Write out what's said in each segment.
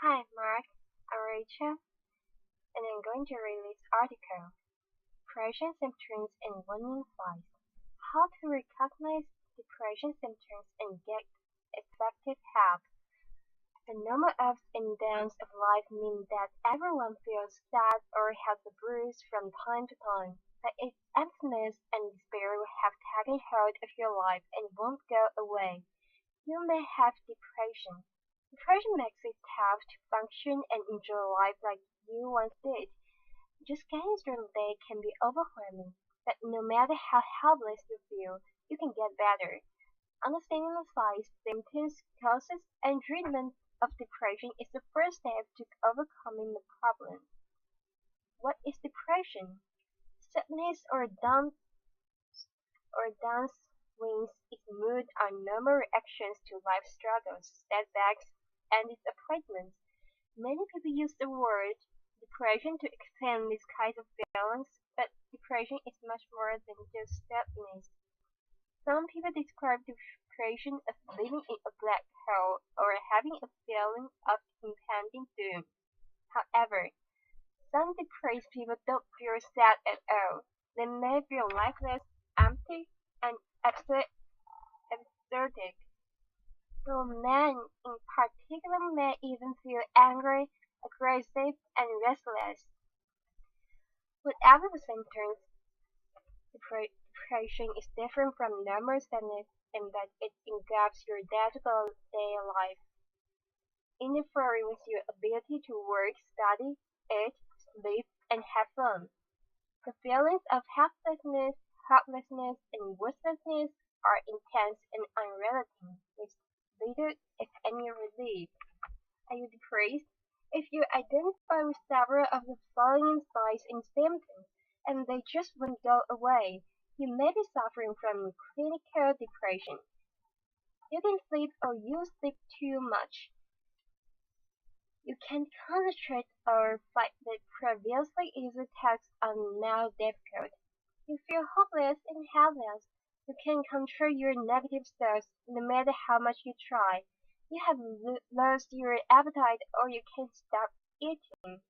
Hi, Mark. I'm Rachel, and I'm going to read this article. Depression symptoms and warning signs. How to recognize depression symptoms and get effective help. The normal ups and downs of life mean that everyone feels sad or has a bruise from time to time. But if emptiness and despair have taken hold of your life and won't go away, you may have depression. Depression makes it tough to function and enjoy life like you once did. Just getting through the day can be overwhelming, but no matter how helpless you feel, you can get better. Understanding the signs, symptoms, causes, and treatment of depression is the first step to overcoming the problem. What is depression? Sadness or down swings in mood are normal reactions to life struggles, setbacks, and disappointments. Many people use the word depression to explain these kinds of feelings, but depression is much more than just sadness. Some people describe depression as living in a black hole or having a feeling of impending doom. However, some depressed people don't feel sad at all. They may feel lifeless, empty, and absurd. So men in particular may even feel angry, aggressive, and restless. Whatever the symptoms, depression is different from normal sadness in that it engulfs your day-to-day life, interfering with your ability to work, study, eat, sleep, and have fun. The feelings of helplessness, hopelessness, and worthlessness are intense and unrelenting, with little, if any, relief. Are you depressed? If you identify with several of the following signs and symptoms, and they just won't go away, you may be suffering from clinical depression. You can sleep or you sleep too much. You can't concentrate or fight the previously easy tasks are now difficult. You feel hopeless and helpless. You can't control your negative thoughts no matter how much you try. You have lost your appetite or you can't stop eating.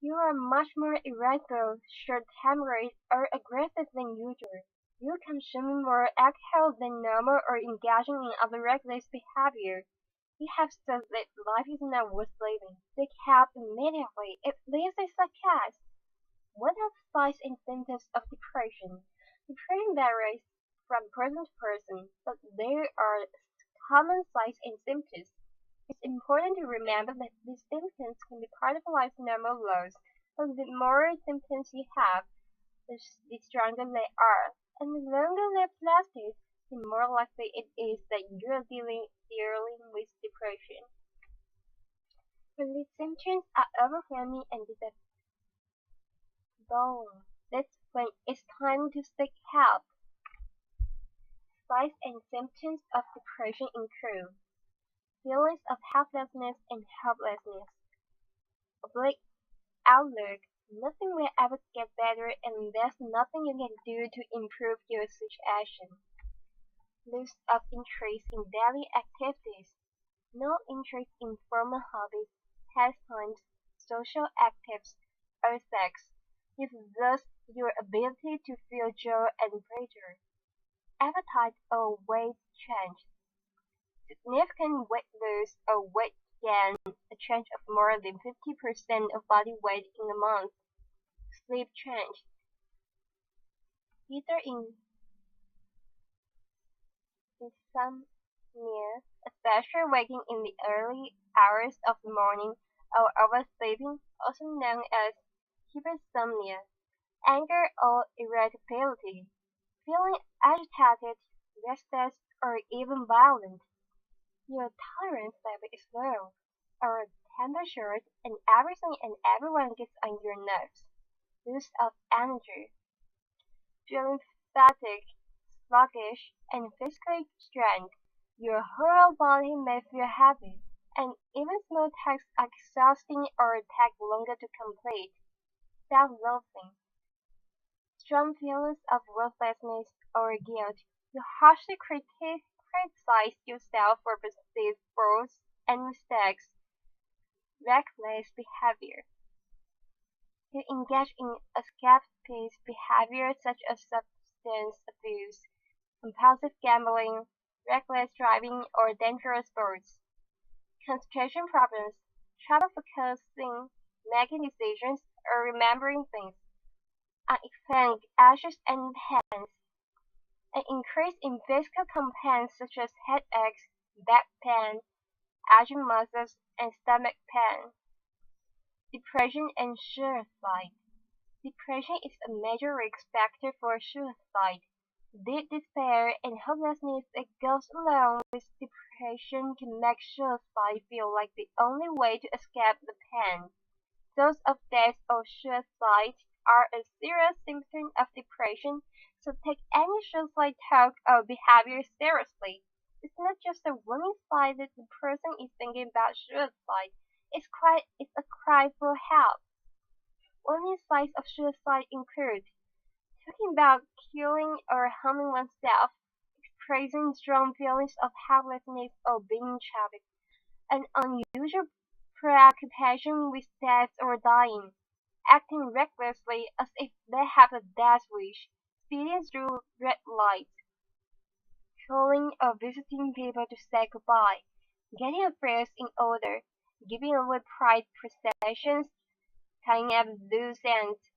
You are much more irritable, short-tempered, or aggressive than usual. You're consuming more alcohol than normal or engaging in other reckless behavior. You have said that life is not worth living. Seek help immediately. If this is the case, what are the signs and symptoms of depression? Depression varies from person to person, but there are common signs and symptoms. It's important to remember that these symptoms can be part of life's normal lows, but the more symptoms you have, the stronger they are, and the longer they've lasted, the more likely it is that you're dealing with depression. When these symptoms are overwhelming and disabling, that's when it's time to seek help. Signs and symptoms of depression include feelings of helplessness and hopelessness, a bleak outlook, nothing will ever get better and there's nothing you can do to improve your situation, loss of interest in daily activities, no interest in formal hobbies, pastimes, social activities, or sex. You've lost your ability to feel joy and pleasure. Appetite or weight change. Significant weight loss or weight gain, a change of more than 50% of body weight in a month. Sleep change. Either insomnia, especially waking in the early hours of the morning, or oversleeping, also known as hypersomnia. Anger or irritability. Feeling agitated, restless, or even violent. Your tolerance level is low, or temper short, and everything and everyone gets on your nerves. Loss of energy. Feeling fatigued, sluggish, and physically strained. Your whole body may feel heavy, and even small tasks are exhausting or take longer to complete. Self-loathing. Strong feelings of worthlessness or guilt. You harshly criticize yourself for perceived faults and mistakes. reckless behavior. Who engage in escapist behavior such as substance abuse, compulsive gambling, reckless driving, or dangerous sports. Concentration problems, trouble focusing, making decisions, or remembering things. Unexplained ashes and pains. An increase in physical complaints such as headaches, back pain, aching muscles, and stomach pain. Depression and suicide. Depression is a major risk factor for suicide. Deep despair and hopelessness that goes along with depression can make suicide feel like the only way to escape the pain. Thoughts of death or suicide are a serious symptom of depression, so take any suicide talk or behavior seriously. It's not just a warning sign that the person is thinking about suicide. It's a cry for help. Warning signs of suicide include talking about killing or harming oneself, expressing strong feelings of helplessness or being trapped, an unusual preoccupation with death or dying, acting recklessly as if they have a death wish, speeding through red lights, calling or visiting people to say goodbye, getting affairs in order, giving away pride possessions, tying up loose ends,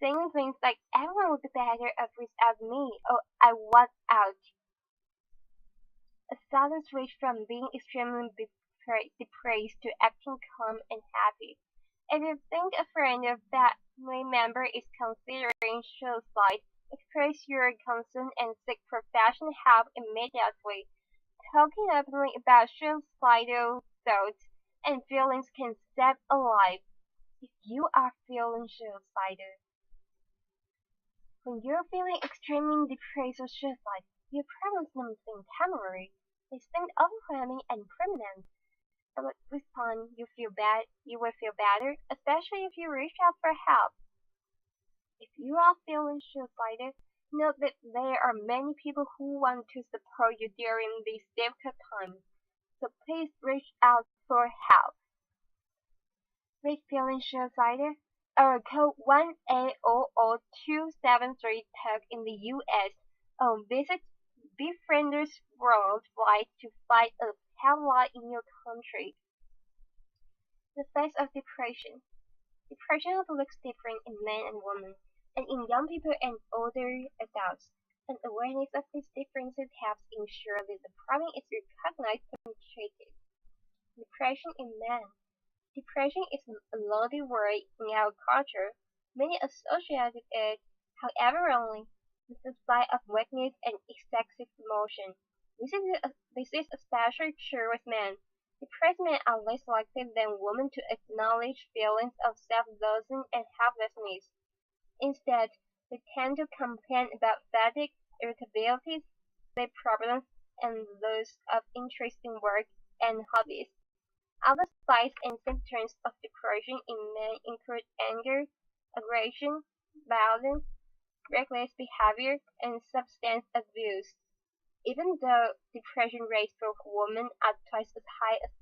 saying things like everyone would be better off without me or I want out. A sudden switch from being extremely depressed to acting calm and happy. If you think a friend or family member is considering suicide, express your concern and seek professional help immediately. Talking openly about suicidal thoughts and feelings can save a life. If you are feeling suicidal, when you're feeling extremely depressed or suicidal, your problems don't seem temporary. They seem overwhelming and permanent. In response, you will feel better, especially if you reach out for help. If you are feeling suicidal, know that there are many people who want to support you during these difficult times. So please reach out for help. With feeling suicidal, or call 1-800-273-TALK in the US, or visit Befrienders Worldwide to find a helpline in your country. The face of depression. Depression looks different in men and women, and in young people and older adults. An awareness of these differences helps ensure that the problem is recognized and treated. Depression in men. Depression is a loaded word in our culture. Many associate it, however wrongly, with a sign of weakness and excessive emotion. This is especially true with men. Depressed men are less likely than women to acknowledge feelings of self-loathing and helplessness. Instead, they tend to complain about fatigue, irritability, sleep problems, and loss of interest in work and hobbies. Other signs and symptoms of depression in men include anger, aggression, violence, reckless behavior, and substance abuse. Even though depression rates for women are twice as high as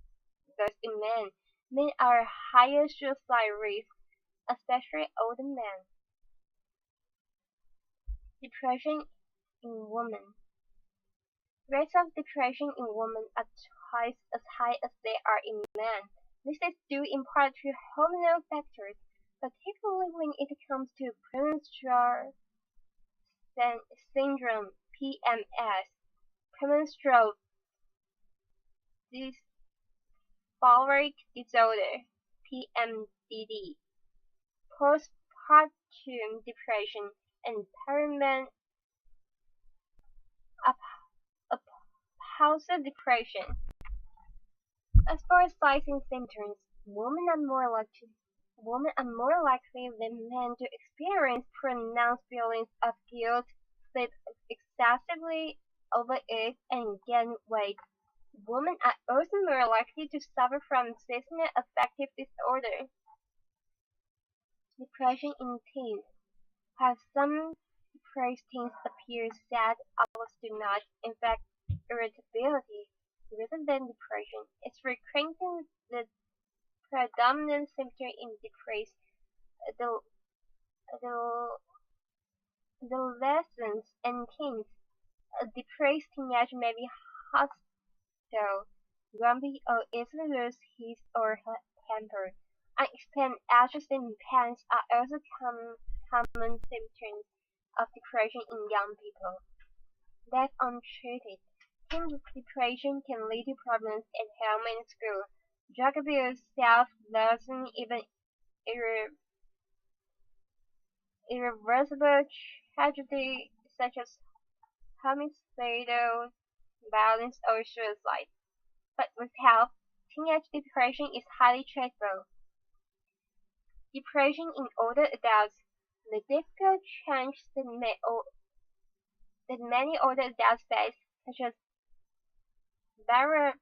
those in men, men are higher suicide risk, especially older men. Depression in women. Rates of depression in women are twice as high as they are in men. This is due in part to hormonal factors, particularly when it comes to premenstrual syndrome (PMS), premenstrual dysphoric disorder (PMDD), postpartum depression, and perimenopause depression. As far as signs and symptoms, women are more likely than men to experience pronounced feelings of guilt, sleep excessively, overeat, and gain weight. Women are also more likely to suffer from seasonal affective disorder. Depression in teens. While some depressed teens appear sad, others do not. In fact, irritability, rather than depression, is frequently the predominant symptom in depressed adol- adol- adolescents and teens. A depressed teenager may be hostile, grumpy, or easily lose his or her temper. Unexplained anxious and panic are also common symptoms of depression in young people. Left untreated, teen depression can lead to problems at home and school. Drug abuse, self-loathing, even irre- irreversible tragedy such as homicidal violence or suicide. But with help, teenage depression is highly treatable. Depression in older adults. The difficult change that many older adults face, such as environment,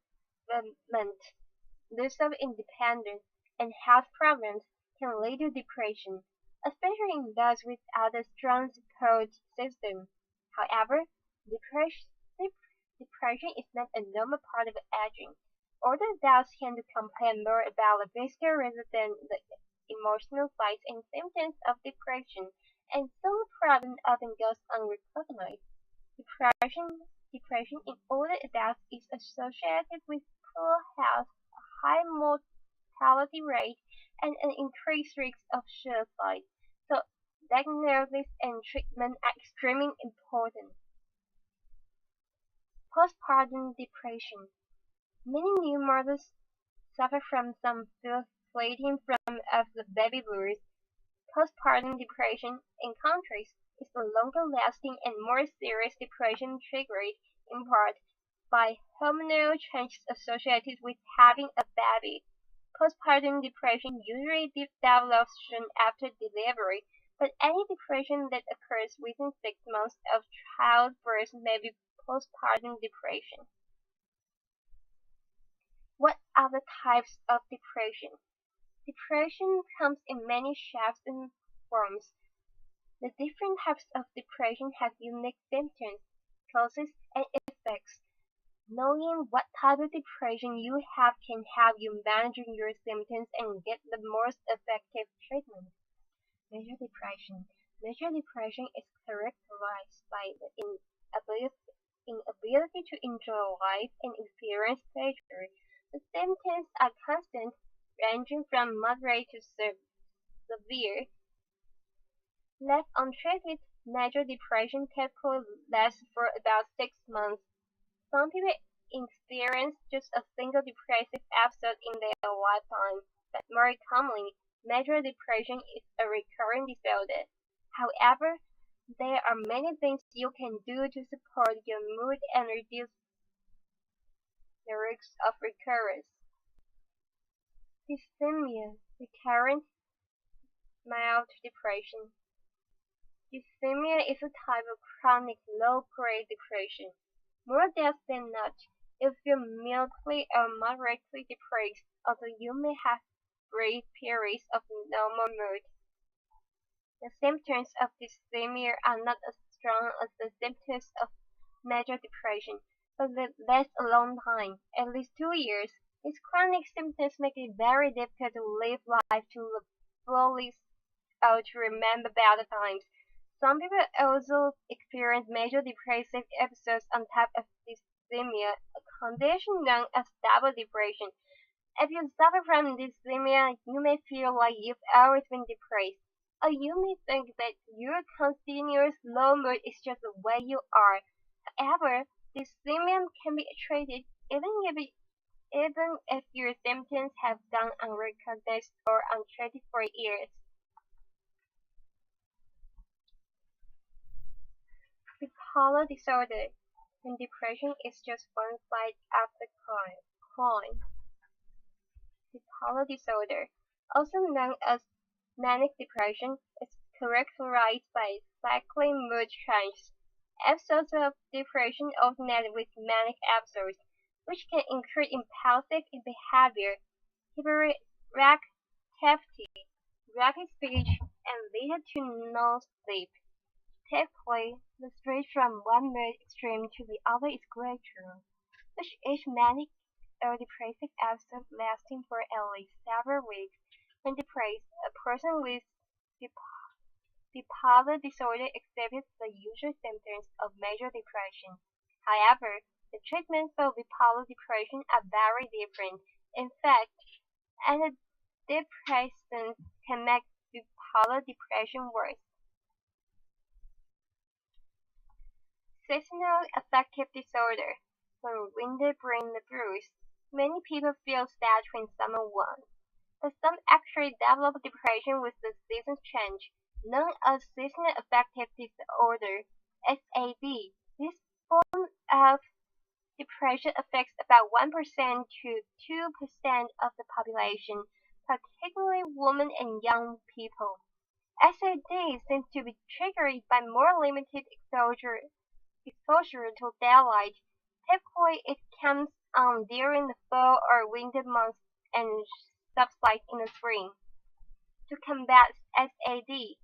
loss of independence, and health problems, can lead to depression, especially in those without a strong support system. However, depression, depression is not a normal part of aging. Older adults tend to complain more about the physical rather than the emotional sides and symptoms of depression, and so the problem often goes unrecognized. Depression in older adults is associated with poor health, a high mortality rate, and an increased risk of suicide. So diagnosis and treatment are extremely important. Postpartum depression. Many new mothers suffer from some fleeting from of the baby blues. Postpartum depression, in contrast, is a longer-lasting and more serious depression triggered in part by hormonal changes associated with having a baby. Postpartum depression usually develops soon after delivery, but any depression that occurs within 6 months of childbirth may be postpartum depression. What are the types of depression? Depression comes in many shapes and forms. The different types of depression have unique symptoms, causes, and effects. Knowing what type of depression you have can help you manage your symptoms and get the most effective treatment. Major depression. Major depression is characterized by the inability to enjoy life and experience pleasure. The symptoms are constant, ranging from moderate to severe. Left untreated, major depression typically lasts for about 6 months. Some people experience just a single depressive episode in their lifetime, but more commonly, major depression is a recurring disorder. However, there are many things you can do to support your mood and reduce the risk of recurrence. Dysthymia, recurrent mild depression. Dysthymia is a type of chronic low-grade depression. More deaths than not, if you're mildly or moderately depressed, although you may have brief periods of normal mood. The symptoms of dysthymia are not as strong as the symptoms of major depression, but they last a long time, at least 2 years. These chronic symptoms make it very difficult to live life to the fullest or to remember better times. Some people also experience major depressive episodes on top of dysthymia, a condition known as double depression. If you suffer from dysthymia, you may feel like you've always been depressed, or you may think that your continuous low mood is just the way you are. However, dysthymia can be treated even if your symptoms have gone unrecognized or untreated for years. Bipolar disorder, when depression is just one side of the coin. Bipolar disorder, also known as manic depression, is characterized by cycling mood changes. Episodes of depression alternate with manic episodes, which can include impulsive behavior, hyperactivity, rapid speech, and lead to no sleep. Typically, the switch from one mood extreme to the other is gradual, with each manic or depressive episode lasting for at least several weeks. When depressed, a person with bipolar disorder exhibits the usual symptoms of major depression. However, the treatments for bipolar depression are very different. In fact, antidepressants can make bipolar depression worse. Seasonal affective disorder. When winter brings the blues, many people feel sad when summer warms. But some actually develop depression with the seasons change, known as seasonal affective disorder (SAD). This form of depression affects about 1% to 2% of the population, particularly women and young people. SAD seems to be triggered by more limited exposure to daylight. Typically, it comes on during the fall or winter months and subsides in the spring. To combat SAD,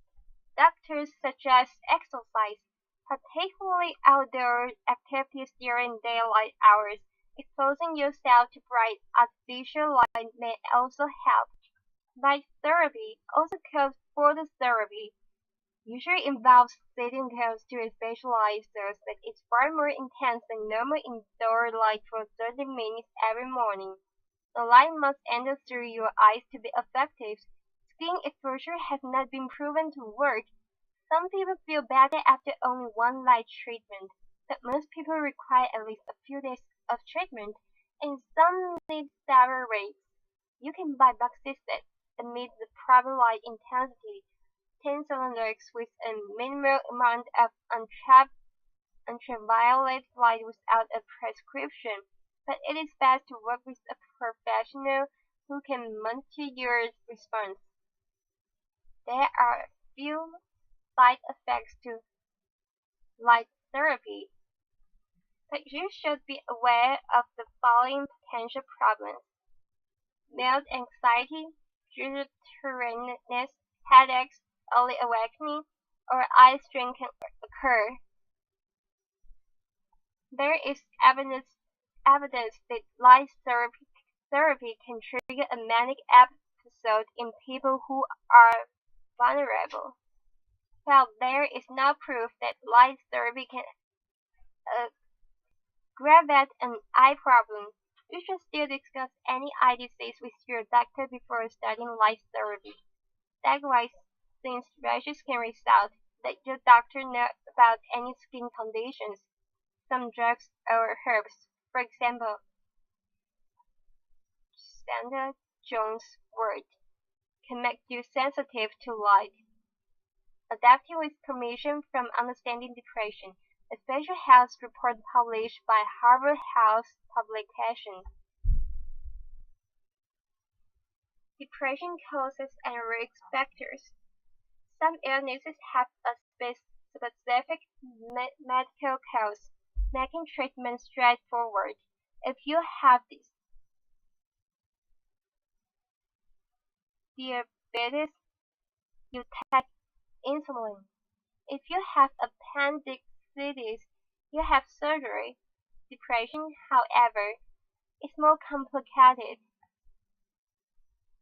doctors suggest exercise, particularly outdoor activities during daylight hours. Exposing yourself to bright artificial light may also help. Light therapy, also called phototherapy, usually involves sitting close to a specialized source that is far more intense than normal indoor light for 30 minutes every morning. The light must enter through your eyes to be effective. Skin exposure has not been proven to work. Some people feel better after only one light treatment, but most people require at least a few days of treatment, and some need several weeks. You can buy boxes that emit the proper light intensity, 10 cylinders with a minimal amount of ultraviolet light without a prescription, but it is best to work with a professional who can monitor your response. There are few side effects to light therapy, but you should be aware of the following potential problems: mild anxiety, jitteriness, headaches, early awakening, or eye strain can occur. There is evidence that light therapy can trigger a manic episode in people who are vulnerable. While there is no proof that light therapy can aggravate an eye problem, you should still discuss any eye disease with your doctor before starting light therapy. Likewise, since rashes can result, let your doctor know about any skin conditions. Some drugs or herbs, for example, Sandra Jones' wort, can make you sensitive to light. Adapting with permission from Understanding Depression, a special health report published by Harvard Health Publications. Depression causes and risk factors. Some illnesses have a specific medical cause, making treatment straightforward. If you have diabetes, you take insulin. If you have appendicitis, you have surgery. Depression, however, is more complicated.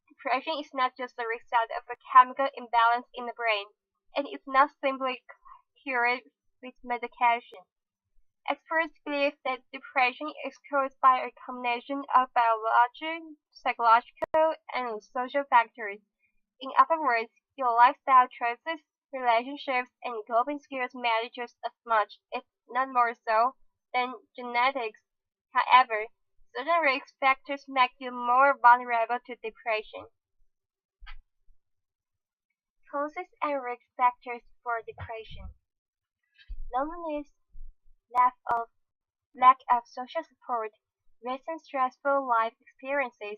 Depression is not just the result of a chemical imbalance in the brain. It is not simply cured with medication. Experts believe that depression is caused by a combination of biological, psychological, and social factors. In other words, your lifestyle choices, relationships, and coping skills matter just as much, if not more so, than genetics. However, certain risk factors make you more vulnerable to depression. Causes and risk factors for depression: loneliness, lack of social support, recent stressful life experiences,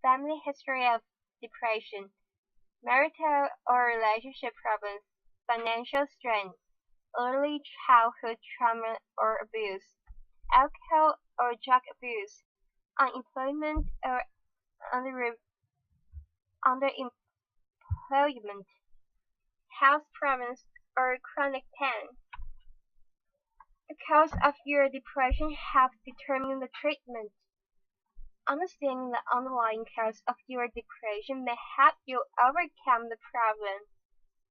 family history of depression, marital or relationship problems, financial strain, early childhood trauma or abuse, alcohol or drug abuse, unemployment or underemployment, health problems, or chronic pain. The cause of your depression helps determine the treatment. Understanding the underlying cause of your depression may help you overcome the problem.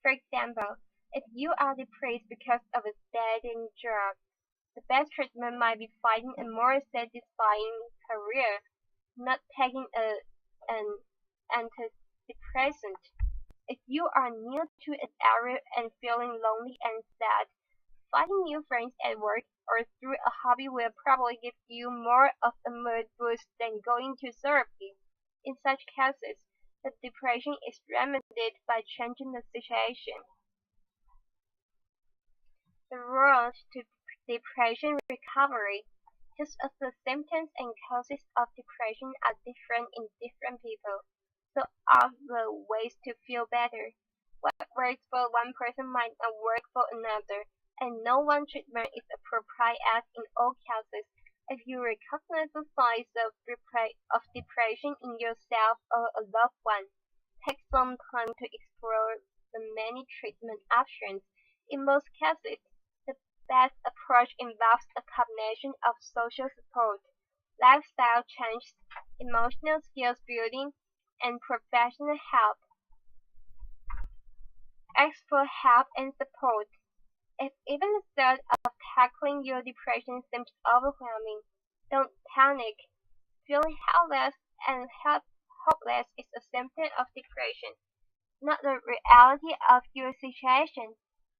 For example, if you are depressed because of a dead-end job, the best treatment might be finding a more satisfying career, not taking an antidepressant. If you are new to an area and feeling lonely and sad, finding new friends at work or through a hobby will probably give you more of a mood boost than going to therapy. In such cases, the depression is remedied by changing the situation. The road to depression recovery. Just as the symptoms and causes of depression are different in different people, so are the ways to feel better. What works for one person might not work for another, and no one treatment is appropriate as in all cases. If you recognize the signs of depression in yourself or a loved one, take some time to explore the many treatment options. In most cases, the best approach involves a combination of social support, lifestyle change, emotional skills building, and professional help. Ask for help and support. If even the thought of tackling your depression seems overwhelming, don't panic. Feeling helpless and hopeless is a symptom of depression, not the reality of your situation.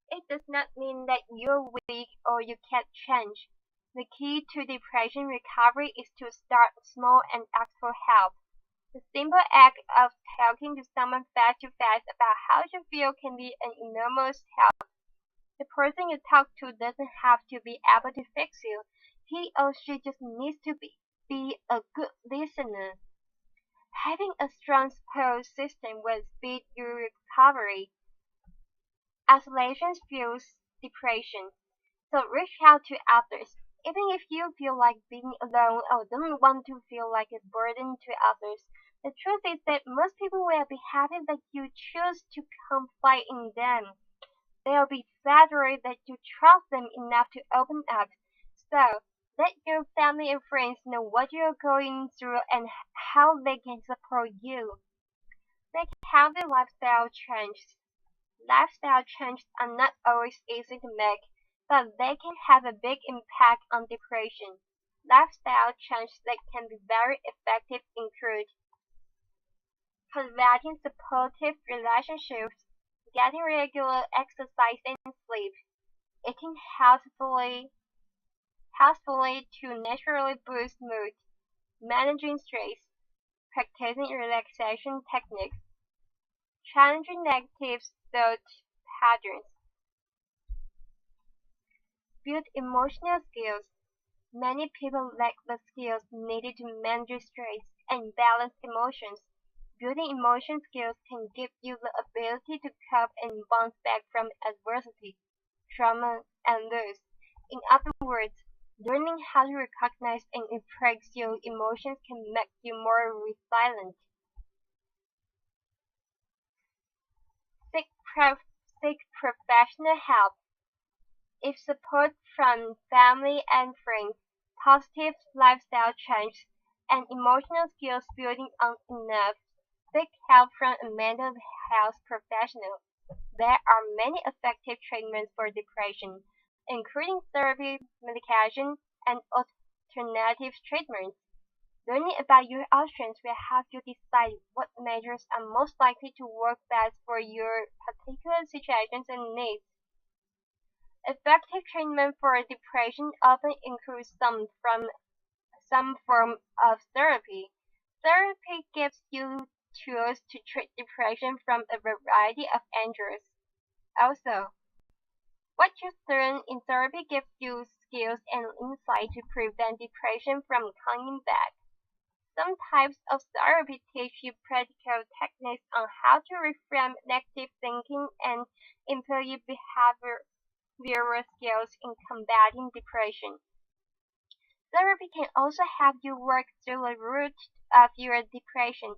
It does not mean that you're weak or you can't change. The key to depression recovery is to start small and ask for help. The simple act of talking to someone face to face about how you feel can be an enormous help. The person you talk to doesn't have to be able to fix you. He or she just needs to be a good listener. Having a strong support system will speed your recovery. Isolation fuels depression, so reach out to others. Even if you feel like being alone or don't want to feel like a burden to others, the truth is that most people will be happy that you choose to confide in them. They'll be flattered that you trust them enough to open up. So, let your family and friends know what you're going through and how they can support you. Make healthy lifestyle changes. Lifestyle changes are not always easy to make, but they can have a big impact on depression. Lifestyle changes that can be very effective include cultivating supportive relationships, getting regular exercise and sleep, eating healthfully to naturally boost mood, managing stress, practicing relaxation techniques, challenging negative thought patterns, build emotional skills. Many people lack the skills needed to manage stress and balance emotions. Building emotion skills can give you the ability to cope and bounce back from adversity, trauma, and loss. In other words, learning how to recognize and express your emotions can make you more resilient. Seek, seek professional help. If support from family and friends, positive lifestyle change, and emotional skills building aren't enough, seek help from a mental health professional. There are many effective treatments for depression, including therapy, medication, and alternative treatments. Learning about your options will help you decide what measures are most likely to work best for your particular situations and needs. Effective treatment for depression often includes some form of therapy. Therapy gives you tools to treat depression from a variety of angles. Also, what you learn in therapy gives you skills and insight to prevent depression from coming back. Some types of therapy teach you practical techniques on how to reframe negative thinking and improve behavioral skills in combating depression. Therapy can also help you work through the root of your depression,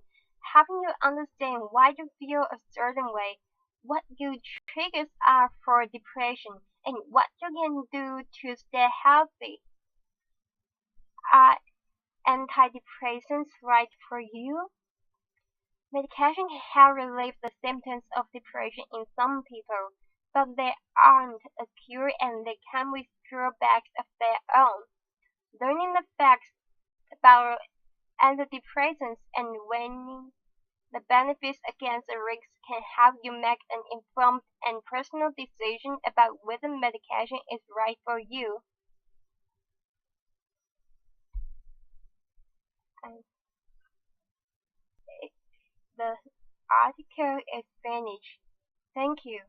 helping you understand why you feel a certain way, what your triggers are for depression, and what you can do to stay healthy. I antidepressants right for you? Medication can relieve the symptoms of depression in some people, but they aren't a cure and they come with drawbacks of their own. Learning the facts about antidepressants and weighing the benefits against the risks can help you make an informed and personal decision about whether medication is right for you. And the article is finished. Thank you.